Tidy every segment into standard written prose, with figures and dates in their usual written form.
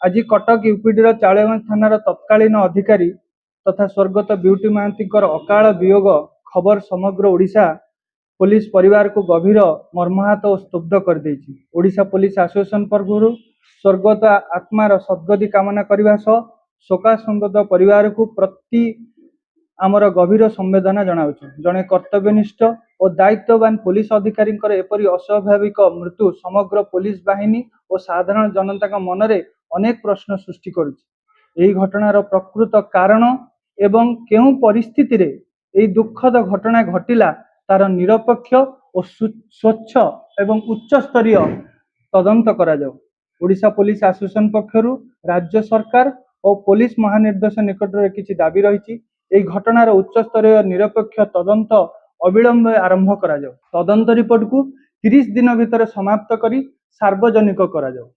आज कटक यूपीडी चाड़गंज थानार तत्कालीन अधिकारी तथा स्वर्गत ब्यूटी महांती अकाल वियोग खबर समग्र ओडिशा पुलिस परिवार को गभीर मर्माहत और स्तब्ध कर देछि। ओडिशा पुलिस एसोसिएशन पक्षरु स्वर्गत आत्मार सद्गति कामना करने सह शोकासंतप्त परिवार को प्रति आमर गभीर संवेदना जनाऊँ। जड़े कर्तव्यनिष्ठ और दायित्ववान पुलिस अधिकारी एपरी अस्वाभाविक मृत्यु समग्र पुलिस बाहिनी और साधारण जनता मनरे अनेक प्रश्न सृष्टि करुछि। घटनार प्रकृत कारण एवं केउं परिस्थिति रे एई दुखद घटना घटिला तार निरपेक्ष और स्वच्छ एवं उच्च स्तरीय तदंत करा जाऊ। ओडिशा पुलिस एसोसिएशन पक्षरु राज्य सरकार और पुलिस महानिर्देशक निकट में किसी दाबी रही। घटनार उच्च स्तरीय निरपेक्ष तदंत अविलंब आरंभ करा जाऊ। तदंत रिपोर्ट को 30 दिन भितर समाप्त करी सार्वजनिक करा जाऊ।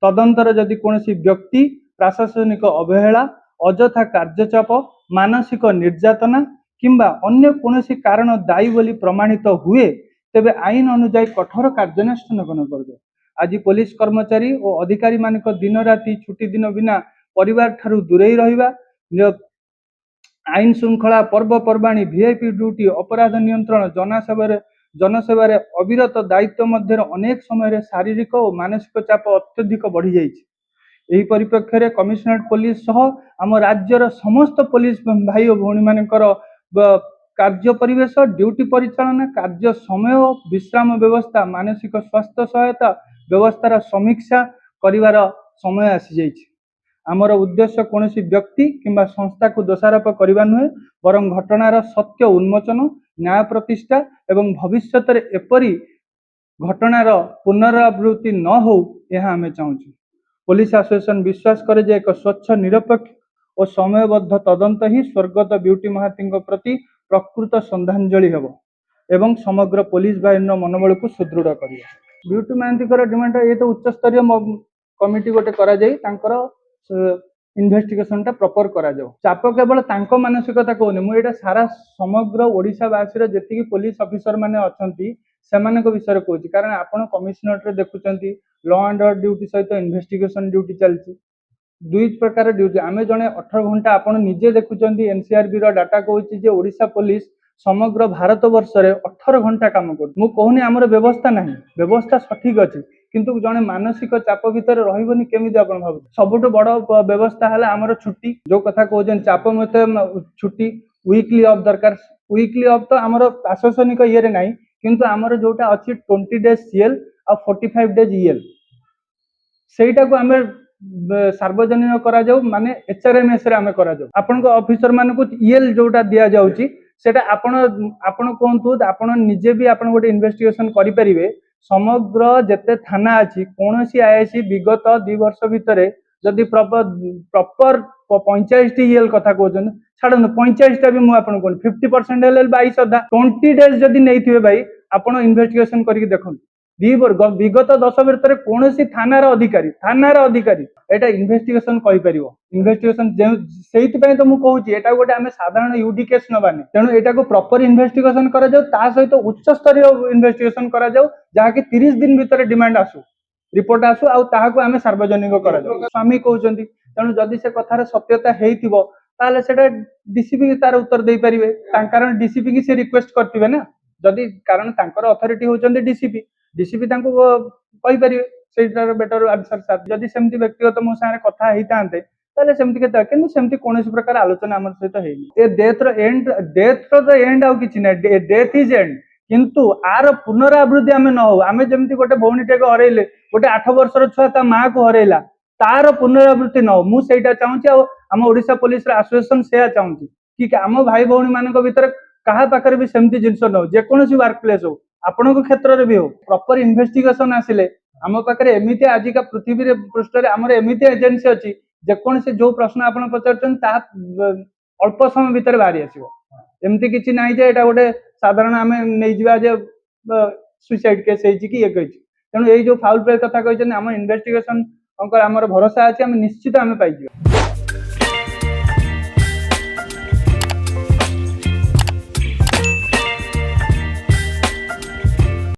तदंतर जदि कोनोसी व्यक्ति प्रशासनिक अवहेला अजथा कार्यचाप मानसिक निर्यातना किंबा अन्य कोनोसी कारण दायी बोली प्रमाणित हुए तेबे आईन अनुଯାयी कठोर कार्यानुष्ठान कर जाऊ। आज पुलिस कर्मचारी और अधिकारी मानक दिन राति छुट्टी दिन बिना परिवार ठारू दूरे रहिबा आईन श्रृंखला पर्वपर्वाणी वीआईपी ड्यूटी अपराध नियंत्रण जनसेवार अविरत दायित्व मध्य अनेक समय शारीरिक और मानसिक चाप अत्यधिक बढ़ी जाइए। परिप्रेक्षी में कमिशनरेट पुलिस सह आम राज्यर समस्त पुलिस भाई और भौणी मानकर कार्य परिवेश ड्यूटी परिचालना कार्य समय विश्राम व्यवस्था मानसिक स्वास्थ्य सहायता व्यवस्थार समीक्षा करिवार समय आसी जाइए। आमर उद्देश्य कौनसी व्यक्ति किंबा संस्था को दोषारोप करने नुहे बरं घटनार सत्य उन्मोचन न्याय प्रतिष्ठा एवं भविष्य एपरी घटनार पुनरावृत्ति न हो यह आमे चाहूँ। पुलिस एसोसिएशन विश्वास करे जे एक स्वच्छ निरपेक्ष और समयबद्ध तदंत ही स्वर्गत ब्यूटी महांती प्रति प्रकृत श्रद्धांजलि हेब एवं समग्र पुलिस बाहिनी मनोबल को सुदृढ़ कर। ब्यूटी महांती डिमांड ये तो उच्च स्तरीय कमिटी गोटे करा इन्वेस्टिगेशन टा प्रॉपर करा जाऊ। चाप केवल तांको मानसिकता कहूनी मुझे सारा समग्र ओडिशावासी जी पुलिस ऑफिसर माने अछंती सेमानक विषय कहूँ। कारण आपण कमिशनरेट रे देखुचंती लॉ एंड ऑर्डर ड्यूटी सहित इन्वेस्टिगेशन ड्यूटी चलती दुई प्रकार ड्यूटी आमे जने 18 घंटा आपण निजे देखुचंती। एनसीआरबी रो डाटा कहूँ जे ओडिशा पुलिस समग्र भारत वर्ष रे 18 घंटा काम कर। मु कहूनी आमर व्यवस्था नहीं व्यवस्था सठिक अच्छी किंतु जने मानसिक चाप भितर रहिबनी केमिति आपण भाबु। सबुठु बड़ व्यवस्था है आमर छुट्टी जो कथा कहउछन चाप मत छुट्टी वीकली ऑफ दरकार। वीकली ऑफ तो आमर प्रशासनिक ये रे नहीं किंतु आमर जोटा अछि 20 डेज सीएल और 45 डेज ईएल सेटा को आमे सार्वजनिक करा जाऊ माने एचआरएमएस रे आमे करा जाऊ। आपन को ऑफिसर मान को ईएल जोटा दिया जाउची सेटा आपण कहतु आपण निजे भी आपण गोटे इन्वेस्टिगेशन करि परिबे। समग्र जेते थाना अच्छी कौन सी आईआईसी विगत 2 वर्ष भितर जदि प्रॉपर 45 ईएल कथा कहते छाड़ 45टा भी मुझे 50% एल 22 अधा 20 डेज जदि नहीं भाई आप इन्वेस्टिगेशन करके देखो विगत 10 भितर कौन सी थानार अधिकारी एटा इन्वेस्टिगेशन कहीपर इन्वेस्टिगेशन से तो मुझे कहूँ एटा गोटे आम साधारण यूडी केस नबानी तेणु एटा को प्रॉपर इन्वेस्टिगेशन करा जाऊ ता सहित उच्च स्तरीय इन्वेस्टिगेशन करा जाऊ जहाँकि 30 दिन भितर डिमांड आसू रिपोर्ट आसू आउ आम सार्वजनिक करा जाऊ। स्वामी कहते तेणु जदि से कथार सत्यता होइथिबो ताले सेटा डीसीपी तार उत्तर दे पारिबे कारण डीसीपी की से रिक्वेस्ट करथिबे ना जदि कारण तांकर अथॉरिटी होचंदी डीसीपी तांको कहि परिबे सेटार बेटर आंसर साथ जदि सेमती व्यक्तिगत मो सारे कथा हेइतांते ताले सेमती केता किंतु सेमती कोनोसी प्रकार आलोचना हमर सहित हेइनी। ए डेथ रो एंड आउ किछि नै डेथ इज एंड किंतु आर पुनरावृत्ति आमे न हो आमे जेमती गोटे भौणीटे को हरैले गोटे 8 वर्षर छुआ ता मां को हरैला तार पुनरावृत्ति न हो मु सेटा चाहूची आ हम ओडिशा पुलिस रा एसोसिएशन सेया चाहूची कि आम भाई भौणी मानक भीतर कहा पाखरे भी सेमती जिंस न हो जे कोनोसी वर्क प्लेस हो आपनको क्षेत्र रे भी हो प्रॉपर इन्वेस्टिगेशन आसिले आम पाखे एमती आजिका पृथ्वी पृष्ठ आमर एमती एजेन्सी अच्छी जेकोसी जो प्रश्न आप पचार अल्प समय भितर बाहरी आसो एमती किसी ना जे एटा गोटे साधारण आम नहीं जे सुइसाइड केस कि ये कही तेणु ये जो फाउल प्ले कथा कहते हैं आम इन्वेस्टिगेशन आमर भरोसा अच्छे आम निश्चित आम पाई।